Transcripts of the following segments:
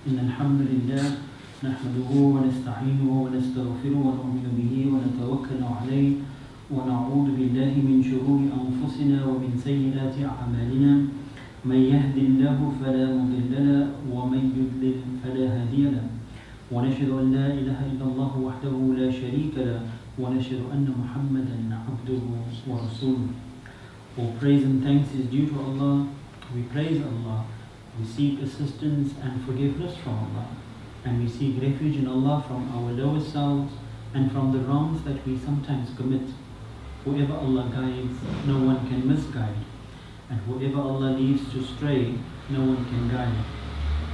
إن الحمد لله نحمده ونستعينه ونستغفره ونؤمن به ونتوكل عليه ونعوذ بالله من شرور أنفسنا ومن سيئات أعمالنا من يهد الله فلا مضل له ومن يضلل فلا هادي له ونشهد أن لا إله إلا الله وحده لا شريك له ونشهد أن محمدا عبده ورسوله. All praise and thanks is due to Allah. We praise Allah. We seek assistance and forgiveness from Allah. And we seek refuge in Allah from our lower selves and from the wrongs that we sometimes commit. Whoever Allah guides, no one can misguide. And whoever Allah leaves to stray, no one can guide.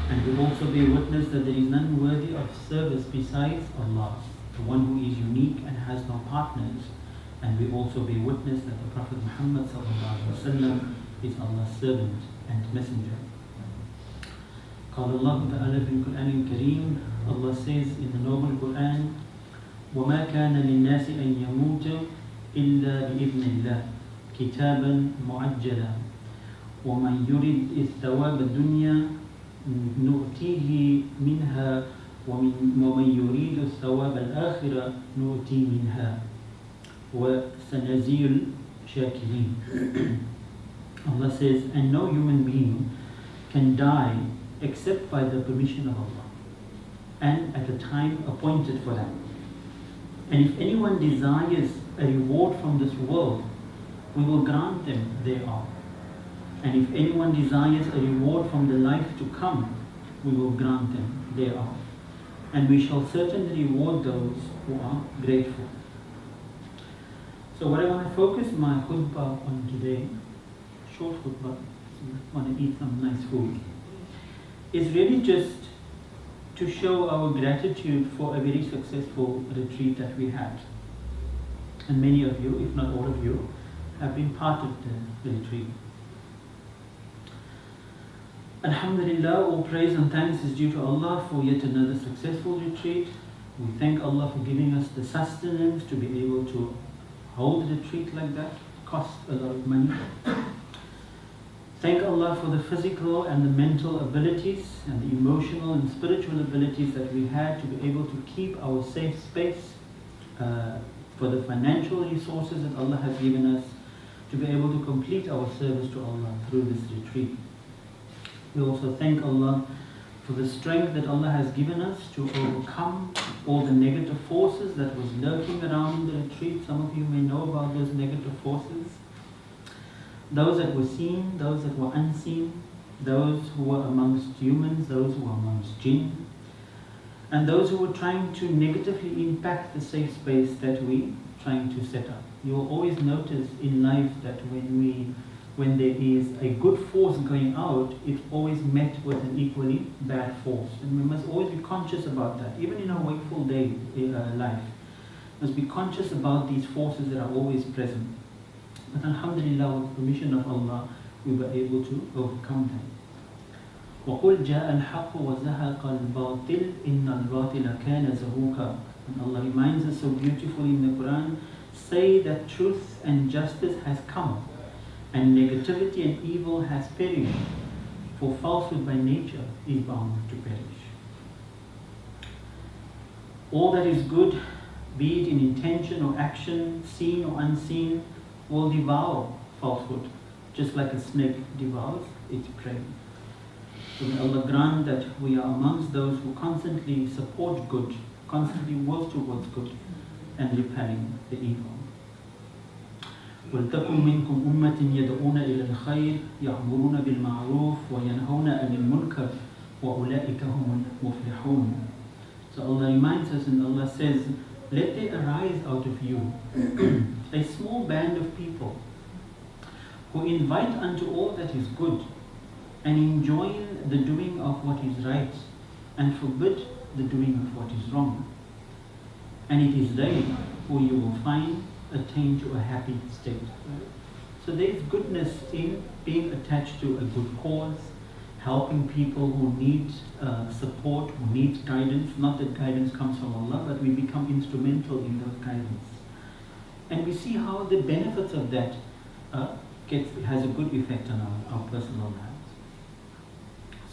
And we also bear witness that there is none worthy of service besides Allah, the one who is unique and has no partners. And we also bear witness that the Prophet Muhammad ﷺ is Allah's servant and messenger. قال الله تعالى في القرآن الكريم, Allah says in the noble Quran, وَمَا كَانَ لِلنَّاسِ أَن يَمُوتَ إِلَّا بِإِذْنِ اللَّهِ كِتَابًا مُعَجَّلًا وَمَنْ يُرِدْ ثَوَابَ الدُّنْيا نُؤْتِيهِ مِنْهَا وَمَنْ يُرِيدُ ثَوَابَ الْآخِرَةِ نُؤْتِي مِنْهَا وَسَنَزِيدُ الشَّاكِرِينَ. Allah says, and no human being can die except by the permission of Allah and at a time appointed for that. And if anyone desires a reward from this world, we will grant them thereof. And if anyone desires a reward from the life to come, we will grant them thereof. And we shall certainly reward those who are grateful. So what I want to focus my khutbah on today, short khutbah, I want to eat some nice food, is really just to show our gratitude for a very successful retreat that we had. And many of you, if not all of you, have been part of the retreat. Alhamdulillah, all praise and thanks is due to Allah for yet another successful retreat. We thank Allah for giving us the sustenance to be able to hold a retreat like that. It costs a lot of money. Thank Allah for the physical and the mental abilities and the emotional and spiritual abilities that we had to be able to keep our safe space, for the financial resources that Allah has given us to be able to complete our service to Allah through this retreat. We also thank Allah for the strength that Allah has given us to overcome all the negative forces that was lurking around the retreat. Some of you may know about those negative forces. Those that were seen, those that were unseen, those who were amongst humans, those who were amongst jinn, and those who were trying to negatively impact the safe space that we trying to set up. You will always notice in life that when there is a good force going out, it's always met with an equally bad force. And we must always be conscious about that. Even in our wakeful day life, we must be conscious about these forces that are always present. But alhamdulillah, with the permission of Allah, we were able to overcome them. وَقُلْ جَاءَ الْحَقُّ وَزَهَقَ الْبَاطِلِ إِنَّ الْبَاطِلَ كَانَ زَهُوقًا. And Allah reminds us so beautifully in the Quran, say that truth and justice has come, and negativity and evil has perished, for falsehood by nature is bound to perish. All that is good, be it in intention or action, seen or unseen, will devour falsehood, just like a snake devours its prey. So may Allah grant that we are amongst those who constantly support good, constantly work towards good, and repelling the evil. وَلْتَكُنْ مِنْكُمْ أُمَّةٍ يَدْعُونَ إِلَى الْخَيْرِ يَأْمُرُونَ بِالْمَعْرُوفِ وَيَنْهَوْنَ عَنِ الْمُنْكَرِ وَأُولَٰئِكَ هُمُ الْمُفْلِحُونَ. So Allah reminds us, and Allah says, let there arise out of you a small band of people who invite unto all that is good and enjoin the doing of what is right and forbid the doing of what is wrong. And it is they who you will find attain to a happy state. So there is goodness in being attached to a good cause, helping people who need support, who need guidance. Not that guidance comes from Allah, but we become instrumental in those guidance. And we see how the benefits of that has a good effect on our personal lives.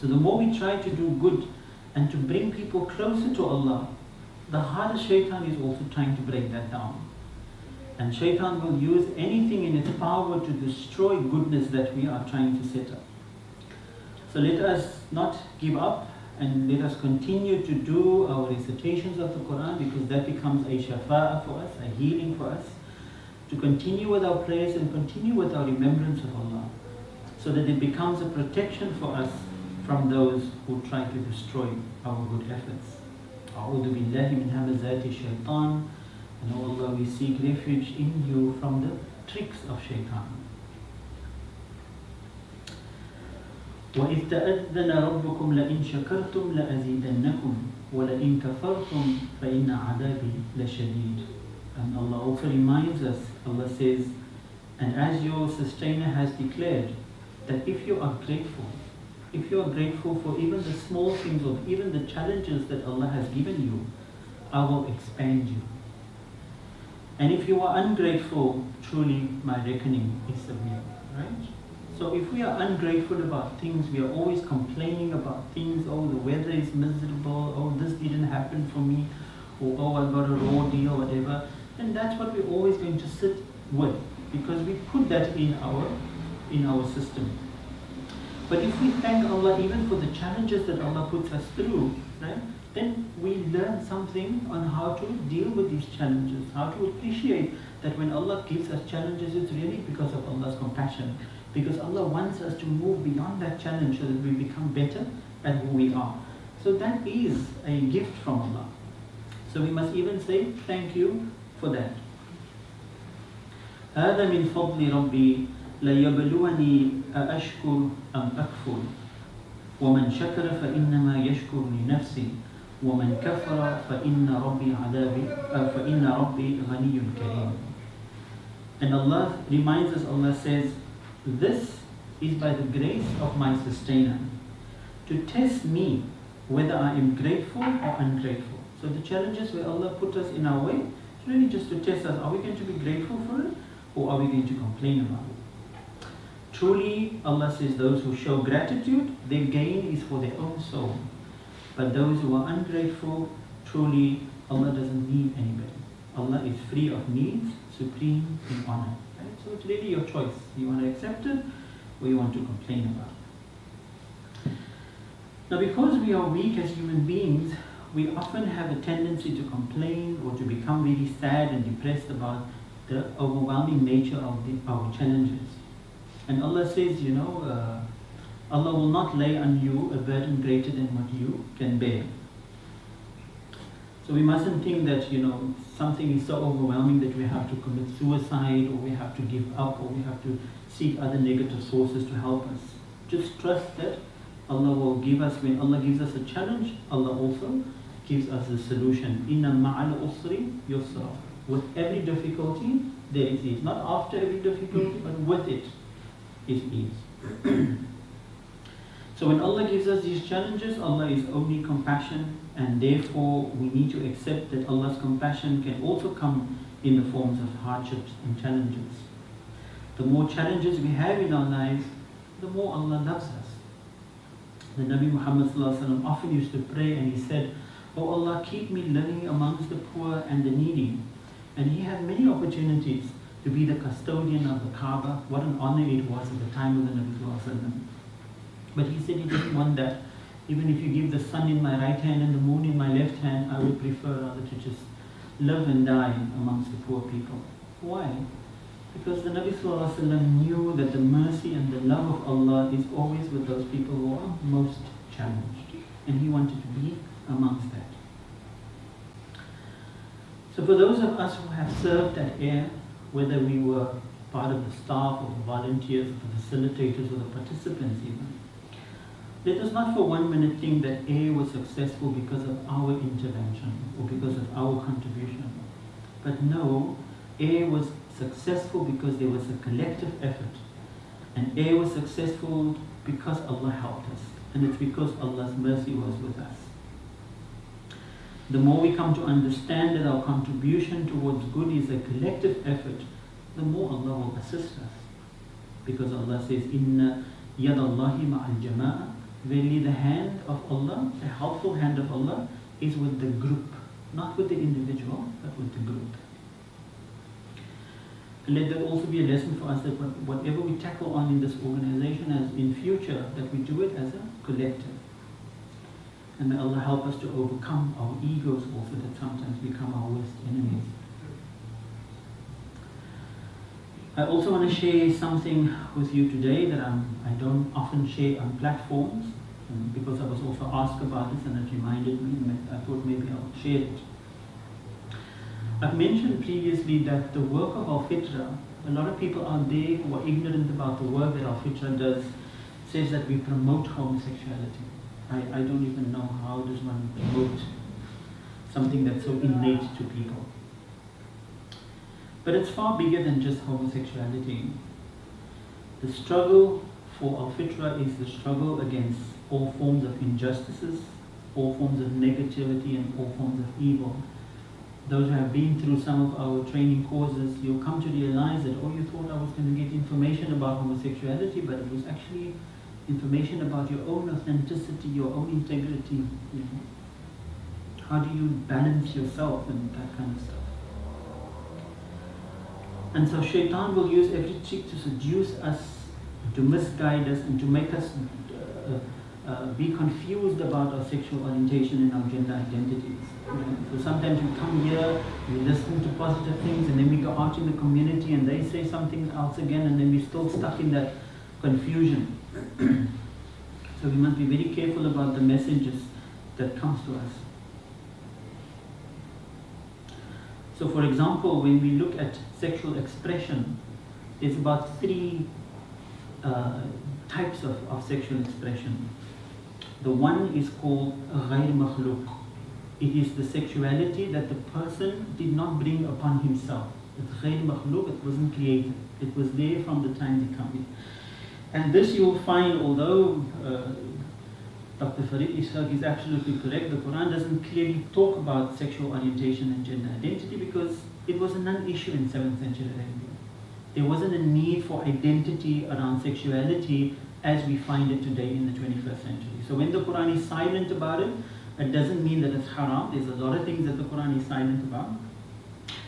So the more we try to do good and to bring people closer to Allah, the harder shaitan is also trying to break that down. And shaitan will use anything in its power to destroy goodness that we are trying to set up. So let us not give up, and let us continue to do our recitations of the Quran, because that becomes a shafa'ah for us, a healing for us, to continue with our prayers and continue with our remembrance of Allah, so that it becomes a protection for us from those who try to destroy our good efforts. A'udhu billahi min hamazati shaitan. And O Allah, we seek refuge in you from the tricks of shaitan. وَإِذْ تَأَذَّنَ رَبُّكُمْ لَإِنْ شَكَرْتُمْ لَأَزِيدَنَّكُمْ وَلَإِنْ كَفَرْتُمْ فَإِنَّ عَذَابِي لَشَدِيدٌ. And Allah also reminds us, Allah says, and as your sustainer has declared, that if you are grateful for even the small things or even the challenges that Allah has given you, I will expand you. And if you are ungrateful, truly my reckoning is severe, right? So if we are ungrateful about things, we are always complaining about things, oh, the weather is miserable, oh, this didn't happen for me, or oh, I got a raw deal, or whatever, then that's what we're always going to sit with, because we put that in our system. But if we thank Allah even for the challenges that Allah puts us through, right, then we learn something on how to deal with these challenges, how to appreciate that when Allah gives us challenges, it's really because of Allah's compassion. Because Allah wants us to move beyond that challenge so that we become better at who we are. So that is a gift from Allah. So we must even say thank you for that. هذا من فضل ربي ليبلوني أأشكر أم أكفر ومن شكر فإنما يشكر لنفسه ومن كفر فإن ربي غني كريم. And Allah reminds us, Allah says, this is by the grace of my sustainer, to test me whether I am grateful or ungrateful. So the challenges where Allah put us in our way, it's really just to test us, are we going to be grateful for it or are we going to complain about it? Truly, Allah says, those who show gratitude, their gain is for their own soul. But those who are ungrateful, truly, Allah doesn't need anybody. Allah is free of needs, supreme in honor. Right? So it's really your choice. You want to accept it or you want to complain about it. Now, because we are weak as human beings, we often have a tendency to complain or to become really sad and depressed about the overwhelming nature of our challenges. And Allah says, Allah will not lay on you a burden greater than what you can bear. So we mustn't think that, something is so overwhelming that we have to commit suicide or we have to give up or we have to seek other negative sources to help us. Just trust that Allah will give us, when Allah gives us a challenge, Allah also gives us a solution. Inna ma'al usri yusra. With every difficulty, there is ease. Not after every difficulty, but with it is ease. So when Allah gives us these challenges, Allah is only compassion, and therefore we need to accept that Allah's compassion can also come in the forms of hardships and challenges. The more challenges we have in our lives, the more Allah loves us. The Nabi Muhammad often used to pray and he said, "Oh Allah, keep me living amongst the poor and the needy." And he had many opportunities to be the custodian of the Kaaba. What an honor it was at the time of the Nabi. But he said he didn't want that. Even if you give the sun in my right hand and the moon in my left hand, I would prefer rather to just live and die amongst the poor people. Why? Because the Nabi knew that the mercy and the love of Allah is always with those people who are most challenged. And he wanted to be amongst that. So for those of us who have served at AIR, whether we were part of the staff or the volunteers, or the facilitators or the participants even, let us not for 1 minute think that AIR was successful because of our intervention or because of our contribution. But no, AIR was successful because there was a collective effort. And AIR was successful because Allah helped us. And it's because Allah's mercy was with us. The more we come to understand that our contribution towards good is a collective effort, the more Allah will assist us. because Allah says, Inna yadallahi ma'al jama'a. Verily the hand of Allah, the helpful hand of Allah, is with the group, not with the individual, but with the group. And let that also be a lesson for us, that whatever we tackle on in this organization, as in future, that we do it as a collective. And may Allah help us to overcome our egos also, that sometimes become our worst enemies. I also want to share something with you today that I don't often share on platforms, because I was also asked about this and it reminded me, and I thought maybe I'll share it. I've mentioned previously that the work of Al-Fitrah, a lot of people out there who are ignorant about the work that Al-Fitrah does, says that we promote homosexuality. I don't even know how does one promote something that's so innate to people. But it's far bigger than just homosexuality. The struggle for Al-Fitrah is the struggle against all forms of injustices, all forms of negativity, and all forms of evil. Those who have been through some of our training courses, you'll come to realize that, oh, you thought I was going to get information about homosexuality, but it was actually information about your own authenticity, your own integrity. You know? How do you balance yourself and that kind of stuff? And so Shaitan will use every trick to seduce us, to misguide us, and to make us be confused about our sexual orientation and our gender identities. Right? So sometimes we come here, we listen to positive things, and then we go out in the community and they say something else again, and then we're still stuck in that confusion. So we must be very careful about the messages that comes to us. So for example, when we look at sexual expression, there's about three types of sexual expression. The one is called غير مخلوق. It is the sexuality that the person did not bring upon himself. It's غير مخلوق, it wasn't created. It was there from the time they come in. And this you will find, although Dr. Farid Ishaq is absolutely correct, the Quran doesn't clearly talk about sexual orientation and gender identity because it was a non-issue in 7th century Arabia. There wasn't a need for identity around sexuality as we find it today in the 21st century. So when the Quran is silent about it, it doesn't mean that it's haram. There's a lot of things that the Quran is silent about.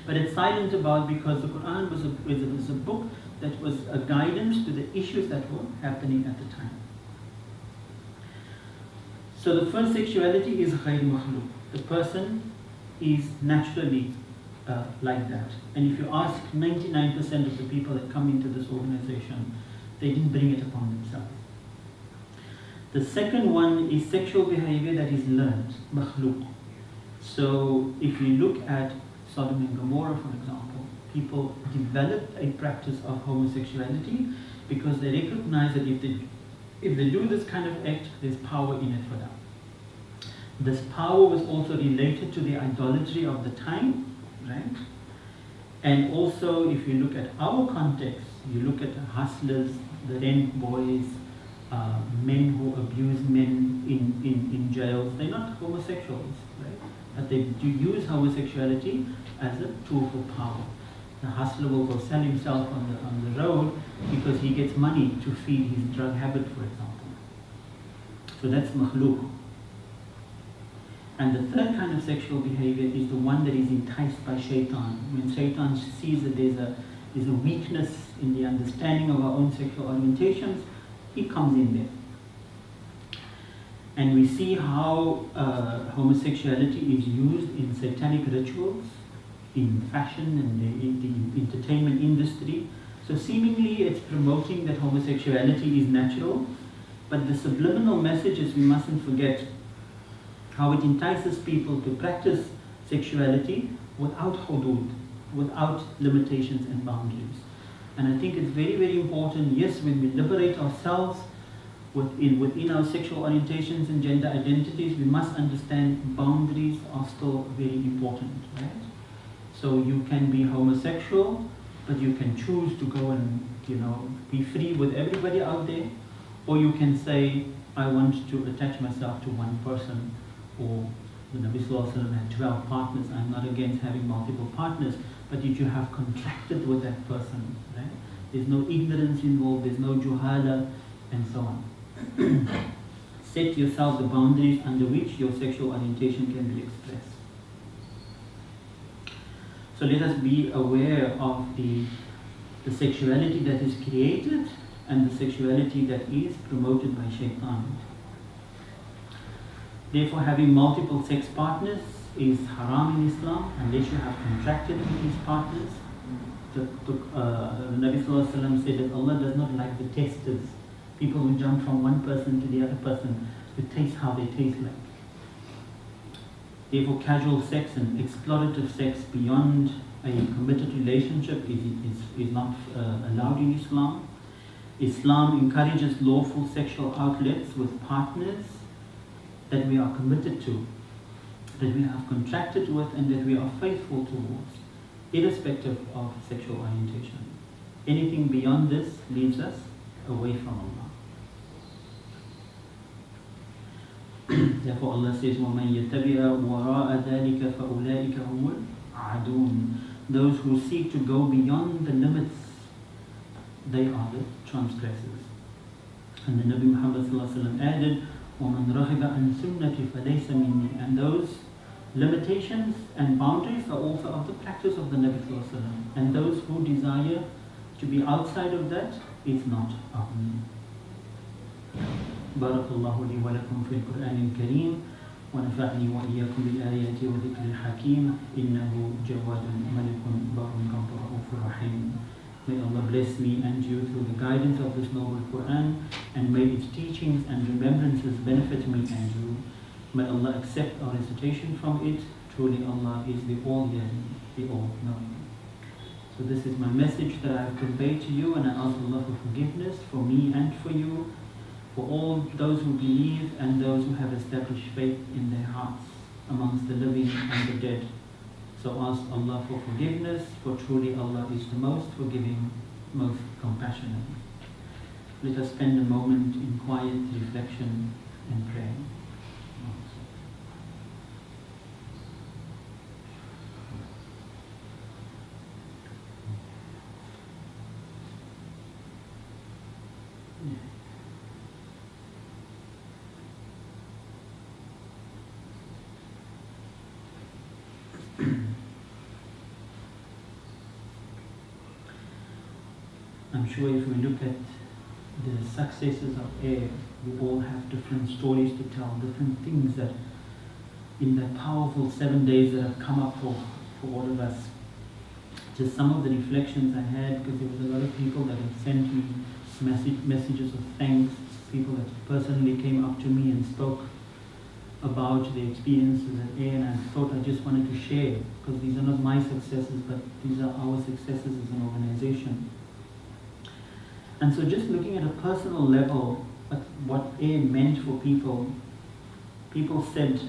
But it's silent about because the Quran was a book that was a guidance to the issues that were happening at the time. So the first sexuality is غير مخلوق. The person is naturally like that. And if you ask 99% of the people that come into this organization, they didn't bring it upon themselves. The second one is sexual behavior that is learned, makhluk. So if you look at Sodom and Gomorrah, for example, people developed a practice of homosexuality because they recognize that if they do this kind of act, there's power in it for them. This power was also related to the idolatry of the time, right? And also, if you look at our context, you look at the hustlers, the rent boys, men who abuse men in jails. They're not homosexuals, right? But they do use homosexuality as a tool for power. The hustler will go sell himself on the road because he gets money to feed his drug habit, for example. So that's makhluk. And the third kind of sexual behavior is the one that is enticed by shaitan. When shaitan sees that there's a weakness in the understanding of our own sexual orientations, he comes in there. And we see how homosexuality is used in satanic rituals, in fashion and the entertainment industry. So seemingly it's promoting that homosexuality is natural, but the subliminal message is we mustn't forget how it entices people to practice sexuality without hudud, without limitations and boundaries. And I think it's very, very important, yes, when we liberate ourselves within our sexual orientations and gender identities, we must understand boundaries are still very important, right? So you can be homosexual, but you can choose to go and, be free with everybody out there, or you can say, I want to attach myself to one person, or the Nabi Sallallahu Alaihi Wasallam had 12 partners. I'm not against having multiple partners, but if you have contracted with that person, right? There's no ignorance involved, there's no juhala, and so on. Set yourself the boundaries under which your sexual orientation can be expressed. So let us be aware of the sexuality that is created and the sexuality that is promoted by shaitan. Therefore, having multiple sex partners is haram in Islam unless you have contracted with these partners. The Nabi Sallallahu Alaihi Wasallam said that Allah does not like the testers, people who jump from one person to the other person to taste how they taste like. Therefore, casual sex and exploitative sex beyond a committed relationship is not allowed in Islam. Islam encourages lawful sexual outlets with partners that we are committed to, that we have contracted with, and that we are faithful towards, irrespective of sexual orientation. Anything beyond this leads us away from Allah. Therefore Allah says, وَمَنْ يَتَّبِعَ وَرَاءَ ذَلِكَ فَأُولَٰئِكَ هُمُ الْعَادُونَ. Those who seek to go beyond the limits, they are the transgressors. And the Nabi Muhammad ﷺ added, وَمَنْ رَغِبَ عَنْ سُنَّةِ فَلَيْسَ مِنِّي. And those limitations and boundaries are also of the practice of the Nabi ﷺ. And those who desire to be outside of that is not of me. بارك الله لي ولكم في القرآن الكريم ونفعني وإياكم بالآيات وذكر الحكيم إنه جواد ملك بار رؤوف رحيم. May Allah bless me and you through the guidance of this noble Quran, and may its teachings and remembrances benefit me and you. May Allah accept our recitation from it. Truly Allah is the all-hearing, the all-knowing. So this is my message that I have conveyed to you, and I ask Allah for forgiveness for me and for you, for all those who believe and those who have established faith in their hearts amongst the living and the dead. So ask Allah for forgiveness, for truly Allah is the most forgiving, most compassionate. Let us spend a moment in quiet reflection and prayer. I'm sure if we look at the successes of air, we all have different stories to tell, different things that in the powerful 7 days that have come up for all of us. Just some of the reflections I had, because there was a lot of people that have sent me messages of thanks, people that personally came up to me and spoke about their experiences at air, and I thought I just wanted to share, because these are not my successes, but these are our successes as an organization. And so just looking at a personal level at what air meant for people, people said,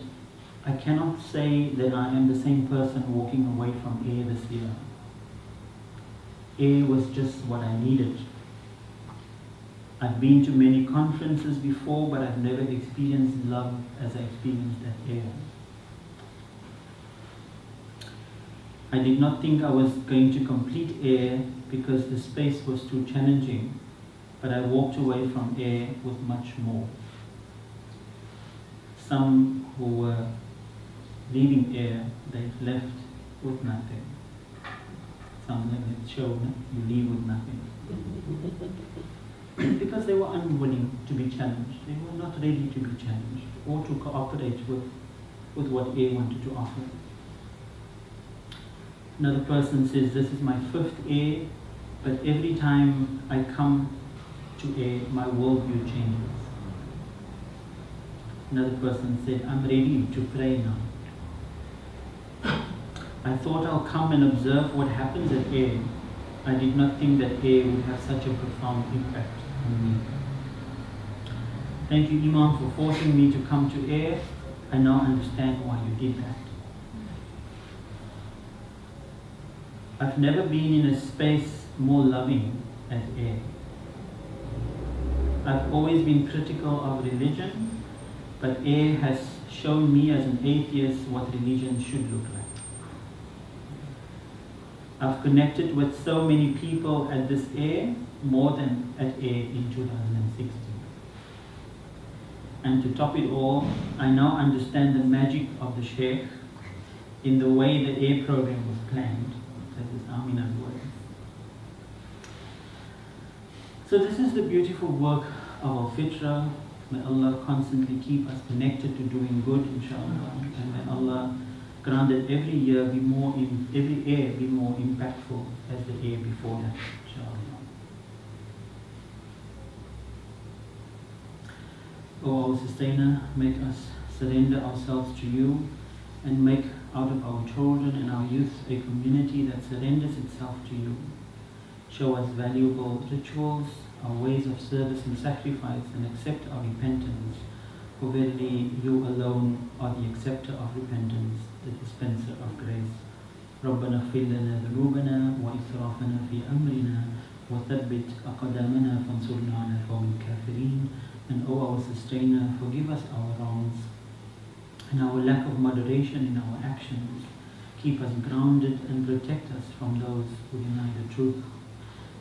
I cannot say that I am the same person walking away from air this year. Air was just what I needed. I've been to many conferences before, but I've never experienced love as I experienced at air. I did not think I was going to complete air because the space was too challenging, but I walked away from air with much more. Some who were leaving air, they left with nothing. Some have shown you leave with nothing. Because they were unwilling to be challenged. They were not ready to be challenged or to cooperate with what air wanted to offer. Another person says, this is my 5th air, but every time I come to air, my worldview changes. Another person said, I'm ready to pray now. I thought I'll come and observe what happens at air. I did not think that air would have such a profound impact on me. Thank you, Imam, for forcing me to come to air. I now understand why you did that. I've never been in a space more loving as air. I've always been critical of religion, but air has shown me as an atheist what religion should look like. I've connected with so many people at this air, more than at air in 2016. And to top it all, I now understand the magic of the Sheikh in the way the air program was planned. That is Amina's word. So this is the beautiful work of Al-Fitrah. May Allah constantly keep us connected to doing good, inshallah. And may Allah grant that every year be more, every air be more impactful as the air before that, inshallah. O our Sustainer, make us surrender ourselves to you and make out of our children and our youth a community that surrenders itself to you. Show us valuable rituals, our ways of service and sacrifice, and accept our repentance. For verily you alone are the acceptor of repentance, the dispenser of grace. ربنا اغفر لنا ذنوبنا وإسرافنا في أمرنا وثبت أقدامنا فانصرنا على القوم الكافرين. And O our Sustainer, forgive us our wrongs and our lack of moderation in our actions. Keep us grounded and protect us from those who deny the truth.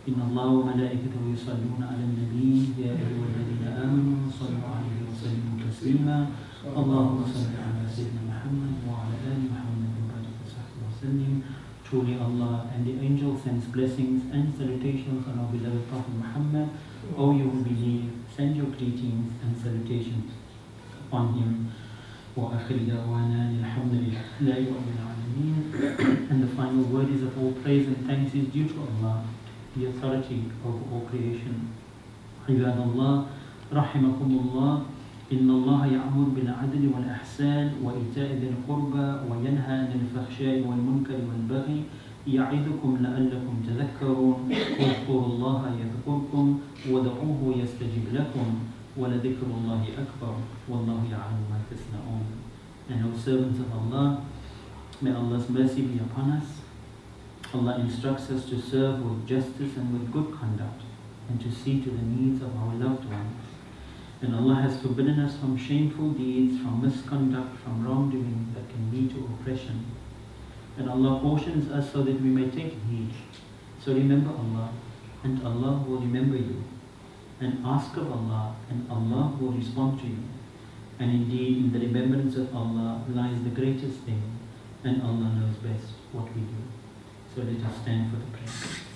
إن الله وملائكته يصلون على النبي يا أيها الذين آمنوا صلوا عليه وسلموا تسليما اللهم صل على سيدنا محمد وعلى آل محمد وبارك وصحبه وسلم. Truly Allah and the angels sends blessings and salutations on our beloved Prophet Muhammad. O you who believe, send your greetings and salutations upon him. وآخر دعوانا الحمد لله رب العالمين. And the final word is that all praise and thanks is due to Allah, the authority of all creation. عباد الله رحمكم الله إن الله يأمر بالعدل والإحسان وإيتاء ذي القربى وينهى عن الفحشاء والمنكر والبغي يعظكم لعلكم تذكرون واذكروا الله يذكركم ودعوه يستجب لكم ولذكر الله أكبر والله يعلم ما تصنعون. And O servants of Allah, may Allah's mercy be upon us. Allah instructs us to serve with justice and with good conduct and to see to the needs of our loved ones. And Allah has forbidden us from shameful deeds, from misconduct, from wrongdoing that can lead to oppression. And Allah cautions us so that we may take heed. So remember Allah, and Allah will remember you. And ask of Allah, and Allah will respond to you. And indeed, in the remembrance of Allah lies the greatest thing, and Allah knows best what we do. So let us stand for the prayer.